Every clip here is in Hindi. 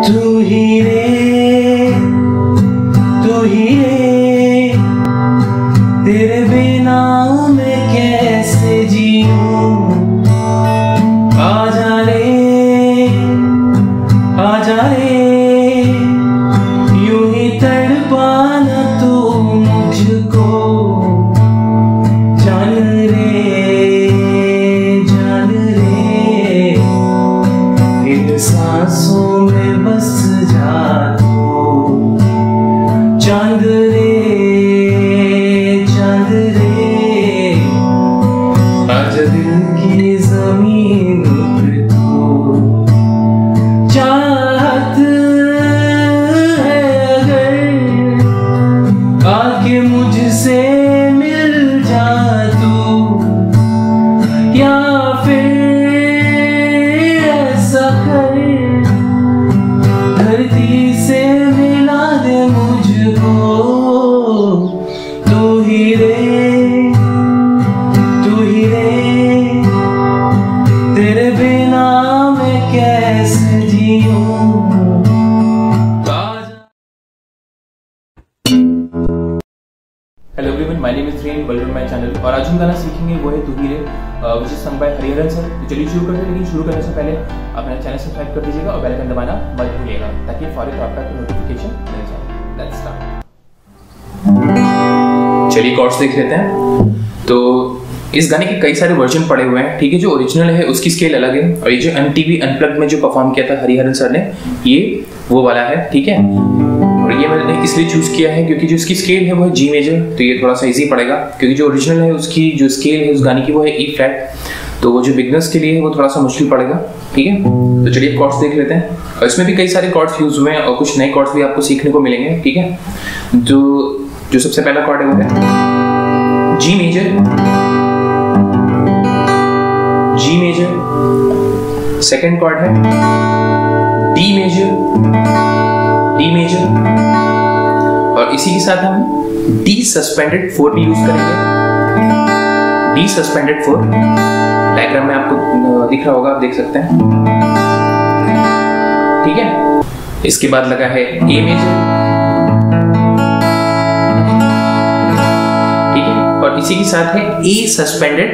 तू ही रे, तू ही रे, तेरे बिना मैं कैसे जीऊं। आजा रे, आजा रे, यूं ही तड़पाना तू मुझको। जान रे, जान रे, इन सांसों में बस जा तू। चांद रे, चांद रे, आजा दिल की जमीन पे तू। चाहत है अगर आके मुझसे मिल जा तू, या फिर ऐसा कर धरती से मिला दे मुझको। तू ही रे, तू ही रे, तेरे बिना मैं कैसे जीऊं। Hello everyone, my name is Shren, welcome to my channel. और आज हम गाना सीखेंगे वो है तू ही रे, which is sung by Hariharan sir. तो चलिए शुरू करते हैं, लेकिन शुरू करने से पहले अपना चैनल सब्सक्राइब कर दीजिएगा और बेल आइकन दबाना मत भूलिएगा, ताकि फौरन आपका नोटिफिकेशन मिल जाए। Let's start. चलिए कॉर्ड्स देख लेते हैं। तो इस गाने के कई सारे वर्जन पड़े हुए हैं, ठीक है। जो ओरिजिनल है उसकी स्केल अलग है, और ये जो MTV अनप्लग्ड में जो परफॉर्म किया था हरिहरन सर ने, ये वो वाला है, ठीक है। और ये मैंने इसलिए चूज किया है क्योंकि जो इसकी स्केल है वो है G मेजर, तो ये थोड़ा सा इजी पड़ेगा, क्योंकि जो ओरिजिनल है उसकी जो स्केल है उस गाने की वो है E फ्लैट, तो वो जो बिगनर्स के लिए है वो थोड़ा सा मुश्किल पड़ेगा, ठीक है। तो चलिए कॉर्ड्स देख लेते हैं, और इसमें भी कई सारे कॉर्ड्स यूज हुए हैं और कुछ नए कॉर्ड्स भी आपको सीखने को मिलेंगे, ठीक है। जो सबसे पहला कॉर्ड है वो है G major, G major. Second chord है D मेजर, D मेजर। और इसी के साथ हम D सस्पेंडेड 4 भी यूज करेंगे। D सस्पेंडेड 4 डायग्राम में आपको दिख रहा होगा, आप देख सकते हैं, ठीक है। इसके बाद लगा है A मेजर, ठीक है। और इसी के साथ है A सस्पेंडेड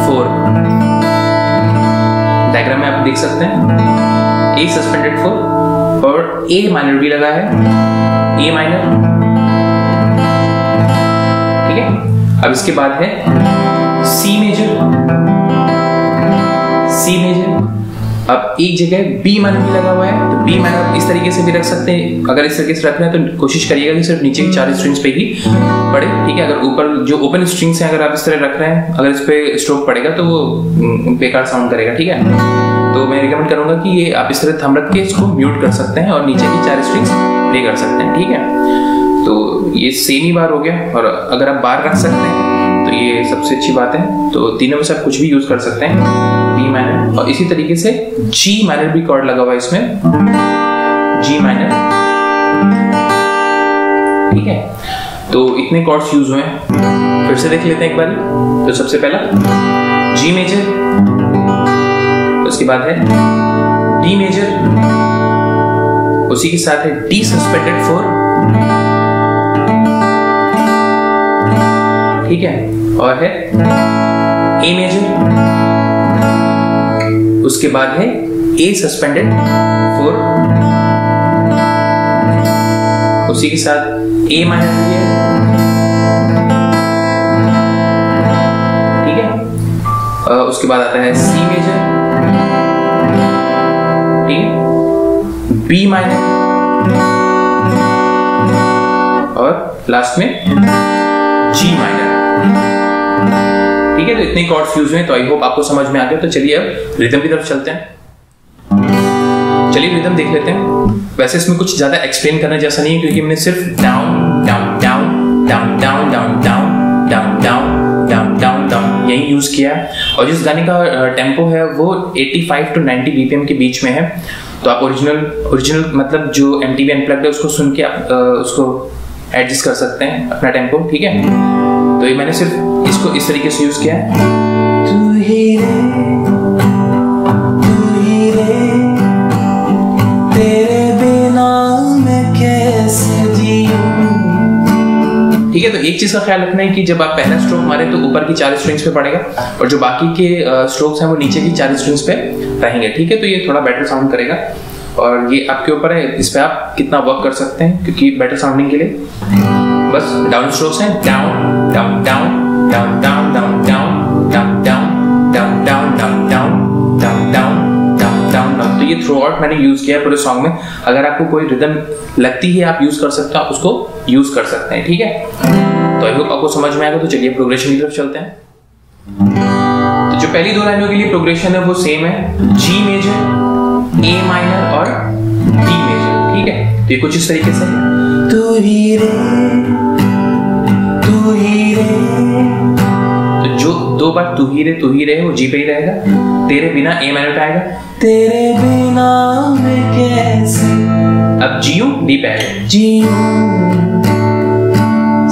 4, डायग्राम में आप देख सकते हैं A सस्पेंडेड 4। और A माइनर भी लगा है, A माइनर, ठीक है। अब इसके बाद है C मेजर, C मेजर। अब एक जगह B माइनर भी लगा हुआ है, तो B माइनर इस तरीके से भी रख सकते हैं। अगर इस तरीके से रख रहे हैं तो कोशिश करिएगा कि सिर्फ नीचे की 4 स्ट्रिंग्स पे ही पड़े, ठीक है। अगर ऊपर जो ओपन स्ट्रिंग्स हैं अगर आप इस तरह रख रहे हैं, अगर इस पे स्ट्रोक पड़ेगा तो वो बेकार साउंड करेगा, ठीक है। तो मैं रिकमेंड करूंगा कि ये आप इस तरह थंब रख के इसको म्यूट कर सकते हैं और नीचे की 4 स्ट्रिंग्स प्ले कर सकते हैं, ठीक है। तो ये सेम ही बार हो गया, और अगर आप बार रख सकते हैं तो ये सबसे अच्छी बात है। तो तीनों में से आप कुछ भी यूज कर सकते हैं, B माइनर। और इसी तरीके से G माइनर भी कॉर्ड लगा हुआ है इसमें, G माइनर, ठीक है। तो इतने कॉर्ड्स यूज हुए हैं, फिर से देख लेते हैं एक बार। तो सबसे पहला G मेजर, उसके बाद है D मेजर, उसी के साथ है D सस्पेंडेड 4, ठीक है। और है A मेजर, उसके बाद है A सस्पेंडेड 4, उसी के साथ A माइनर भी है, ठीक है। उसके बाद आता है C मेजर, ठीक है, B माइनर, और लास्ट में G माइनर, ठीक है। तो इतने कॉर्ड्स यूज हुए, तो आई होप आपको समझ में आ गया। तो चलिए अब रिदम की तरफ चलते हैं। चलिए रिदम देख लेते हैं। वैसे इसमें कुछ ज्यादा एक्सप्लेन करने जैसा नहीं है, क्योंकि मैंने सिर्फ down down down down down down down down down down down down यही यूज किया। और जिस गाने का टेम्पो है वो 85 to 90 BPM के बीच में है। तो आप ओरिजिनल मतलब जो MTV अनप्लग्ड है उसको सुन के आप उसको एडजस्ट कर सकते हैं अपना टेम्पो, ठीक है। तो ये मैंने सिर्फ इसको इस तरीके से यूज किया है। तू ही रे, तेरे बिना मैं कैसे जीऊं। ठीक है, तो एक चीज का ख्याल रखना है कि जब आप पहला स्ट्रोक मारे तो ऊपर की 4 स्ट्रिंग्स पे पड़ेगा और जो बाकी के स्ट्रोक्स हैं वो नीचे की 4 स्ट्रिंग्स पे रहेंगे। ठीक है, तो ये थोड़ा बेटर साउंड करेगा और ये आपके ऊपर है, इस पे आप कितना वर्क कर सकते हैं, क्योंकि बेटर साउंडिंग के लिए बस डाउन स्ट्रोक्स हैं, down down down down down down down down down down down down down down down down down. तो ये थ्रू आउट मैंने यूज किया है पूरे सॉन्ग में। अगर आपको कोई रिदम लगती है आप यूज कर सकते हो, आप उसको यूज कर सकते हैं। ठीक है, तो आई होप आपको समझ में आएगा। तो चलिए प्रोग्रेशन की तरफ चलते हैं। तो जो पहली 2 लाइनों के लिए प्रोग्रेशन है वो सेम है, जी मेजर, ए माइनर और डी मेजर। ठीक है, तो ये कुछ इस तरीके से है। तू ही रे, तू ही रे। तो जो 2 बार तू ही रे वो जी पे ही रहेगा। तेरे बिना ए माइनर पे आएगा, तेरे बिना मैं कैसे अब जीऊं डी पे आएगा, जीऊं।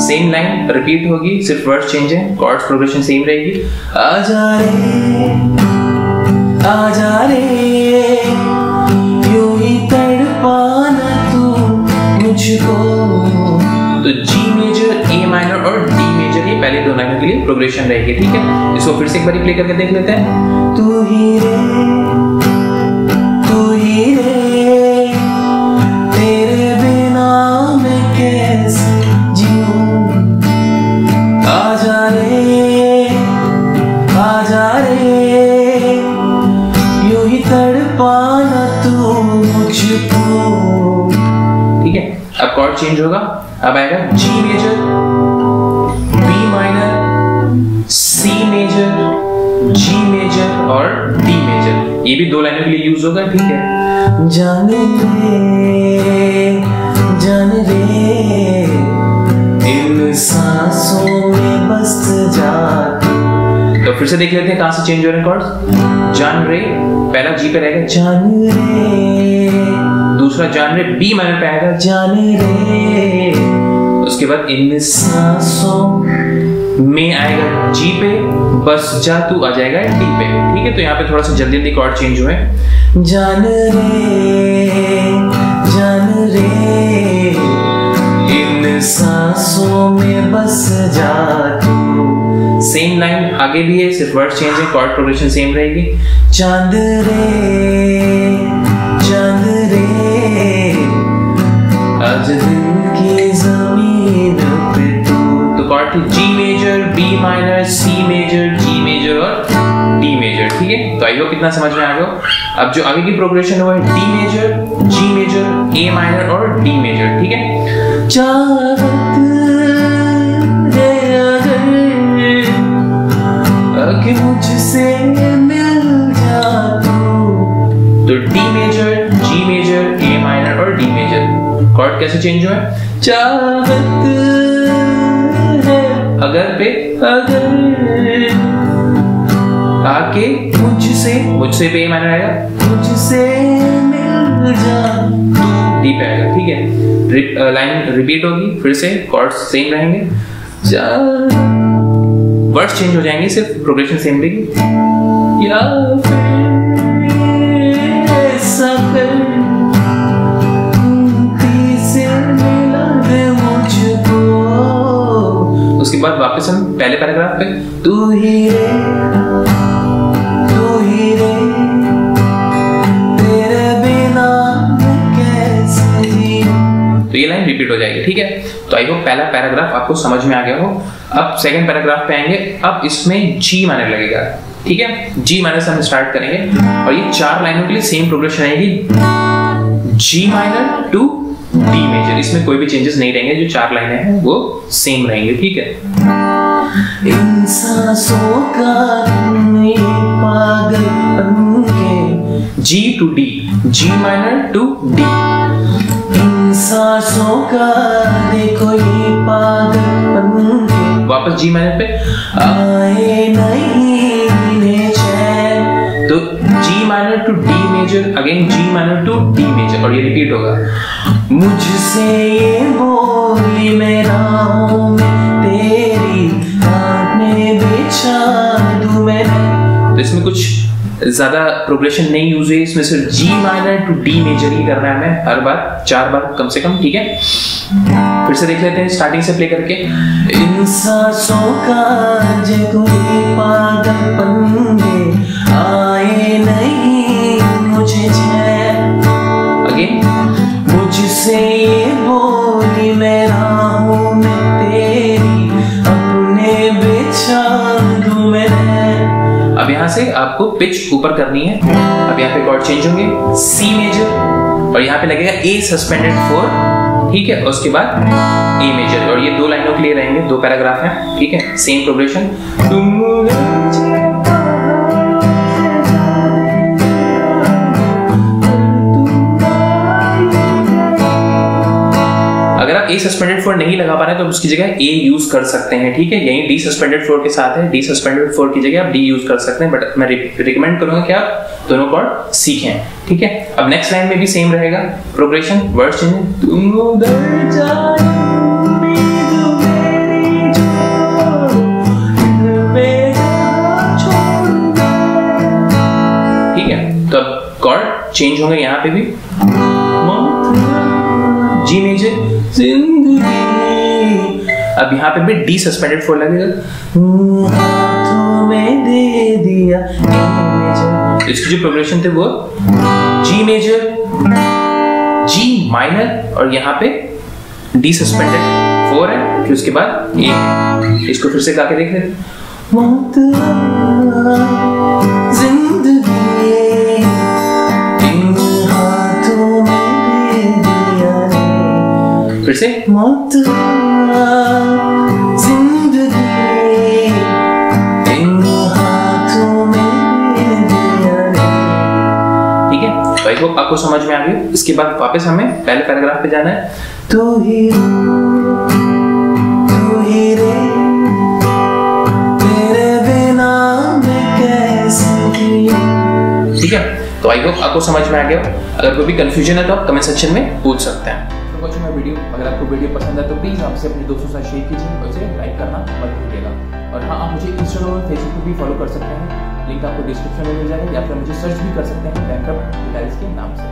सेम लाइन रिपीट होगी, सिर्फ वर्ड्स चेंज है, कॉर्ड्स प्रोग्रेशन सेम रहेगी। आजा रे यूं ही तड़पाना तू मुझको। तो जी मेजर, ए माइनर और डी मेजर ये पहले 2 लाइनों के लिए प्रोग्रेशन रहेगी। ठीक है, इसको फिर से एक बार प्ले करके देख लेते हैं। तू ही रे, तू ही रे, तेरे बिना मैं कैसे जीऊं। आजा रे यूं ही तड़पाना तू मुझको। ठीक है, अब कॉर्ड चेंज होगा, अब आएगा G major, B minor, C major, G major और डी मेजर। ये भी 2 लाइनों के लिए यूज होगा। ठीक है, जान रे इन सांसों में बस जा। तो फिर से देख लेते हैं कहां से चेंज हो रहे हैं कॉर्ड्स। जान रे पहला जी पे रहेगा, जान रे, दूसरा जान रे बी माइनर पे आएगा, जान रे। उसके बाद इन सांसों में आएगा जी पे, बस जा तू आ जाएगा डी पे। ठीक है, तो यहाँ पे थोड़ा सा जल्दी जल्दी कॉर्ड चेंज हुए। जान रे इन सांसों में बस जा तू। सेम लाइन आगे भी है, सिर्फ वर्ड चेंज है, कॉर्ड प्रोग्रेशन सेम रहेगी। चांद रे आज दिल की जमीन पे तू। तो कॉर्ड थी G major, B minor, C major, G major और डी मेजर। ठीक है, तो आई होप कितना समझ में आ गया। अब जो आगे की प्रोग्रेशन है वो है D major, G major, A minor और डी मेजर। ठीक है, चाहत कि मुझसे मिल जा तू। तो D major, G major, A minor और डी मेजर। कॉर्ड कैसे चेंज हुआ है? चाहत है अगर पे अगर आके मुझसे पे ए माइनर आएगा, मुझसे मिल जा तू। डी पे आएगा। ठीक है, लाइन रिपीट होगी, फिर से कॉर्ड्स सेम रहेंगे, वर्ड्स चेंज हो जाएंगे, सिर्फ प्रोग्रेशन सेम रहेगी। या फिर ऐसा कर से मिला दे मुझको। उसके बाद वापस हम पहले पैराग्राफ पे, तू ही रे तेरे बिना कैसे जीऊं। तो ये लाइन रिपीट हो जाएगी। ठीक है, तो आई होप पहला पैराग्राफ आपको समझ में आ गया हो। अब सेकंड पैराग्राफ पे आएंगे। अब इसमें जी माइनर लगेगा। ठीक है, जी माइनर से हम स्टार्ट करेंगे और ये 4 लाइनों के लिए सेम प्रोग्रेशन रहेगी, G minor to D major. इसमें कोई भी चेंजेस नहीं रहेंगे, जो 4 लाइनें हैं वो सेम रहेंगे। ठीक है, इन सांसों का पागलपन के, G to D, G minor to D. इन सांसों का देखो ये पागलपन के, वापस जी माइनर पे, आए नहीं चैन। तो G minor to D major, again G minor to D major, और ये रिपीट होगा। मुझसे ये बोली मैं राहों में तेरी राह में बिछा दूं मैं। तो इसमें कुछ ज्यादा प्रोग्रेशन नहीं यूज हुई इसमें, सिर्फ G minor to D major ही करना है हमें हर बार, 4 बार कम से कम, ठीक है। फिर से देख लेते हैं स्टार्टिंग से प्ले करके। इन सांसों का जे कोई पागलपन में आए नहीं मुझे चैन, अगेन मुझसे ये बोली मैं राहों में तेरी अपने बिछा दूं मैं। अब यहाँ से आपको पिच ऊपर करनी है। अब यहाँ पे कॉर्ड चेंज होंगे, सी मेजर और यहाँ पे लगेगा ए सस्पेंडेड 4, ठीक है। उसके बाद ए मेजर, और ये 2 लाइनों के लिए रहेंगे, 2 पैराग्राफ हैं, ठीक है। Same progression. अगर आप ए सस्पेंडेड 4 नहीं लगा पा रहे तो उसकी जगह ए यूज कर सकते हैं, ठीक है। यही डी सस्पेंडेड 4 के साथ है, डी सस्पेंडेड 4 की जगह आप डी यूज कर सकते हैं, बट मैं रिकमेंड करूंगा कि आप दोनों कॉर्ड सीखें, ठीक है। अब नेक्स्ट लाइन में भी सेम रहेगा प्रोग्रेशन, वर्ड चेंज। तुम उधर जाओ ठीक है। तो अब कॉर्ड चेंज होंगे यहाँ पे भी, जी मेजर जिंदगी। अब यहाँ पे भी डी सस्पेंडेड 4 लगेगा, हाथों में दे दिया ए मेजर। इसकी जो प्रोग्रेशन थे वो जी मेजर, जी माइनर और यहाँ पे डी सस्पेंडेड 4 है, फिर उसके बाद ए। इसको फिर से गा के देख लेते। जिंदगी इन हाथों में दे दिया रे। फिर से मौत जिंदगी इन हाथों में दे दिया रे। ठीक है। तो आई होप आपको समझ में आ गई। इसके बाद वापस हमें पहले पैराग्राफ पे जाना है। तू ही रे तेरे बिना मैं कैसे जीऊं। ठीक है। तो आई होप आपको समझ में आ गया। अगर कोई भी कंफ्यूजन है तो आप कमेंट सेक्शन में पूछ सकते हैं। तो वॉचिंग माय वीडियो। अगर आपको वीडियो पसंद है तो प्लीज आपसे अपने दोस्तों के साथ शेयर कीजिए और इसे लाइक करना मत भूलिएगा। और हाँ, आप मुझे इंस्टाग्राम और फेसबुक पे भी फॉलो कर सकते हैं, लिंक आपको डिस्क्रिप्शन में मिल जाएगा, या फिर मुझे सर्च भी कर सकते हैं बैंकअप डिटेल्स के नाम से।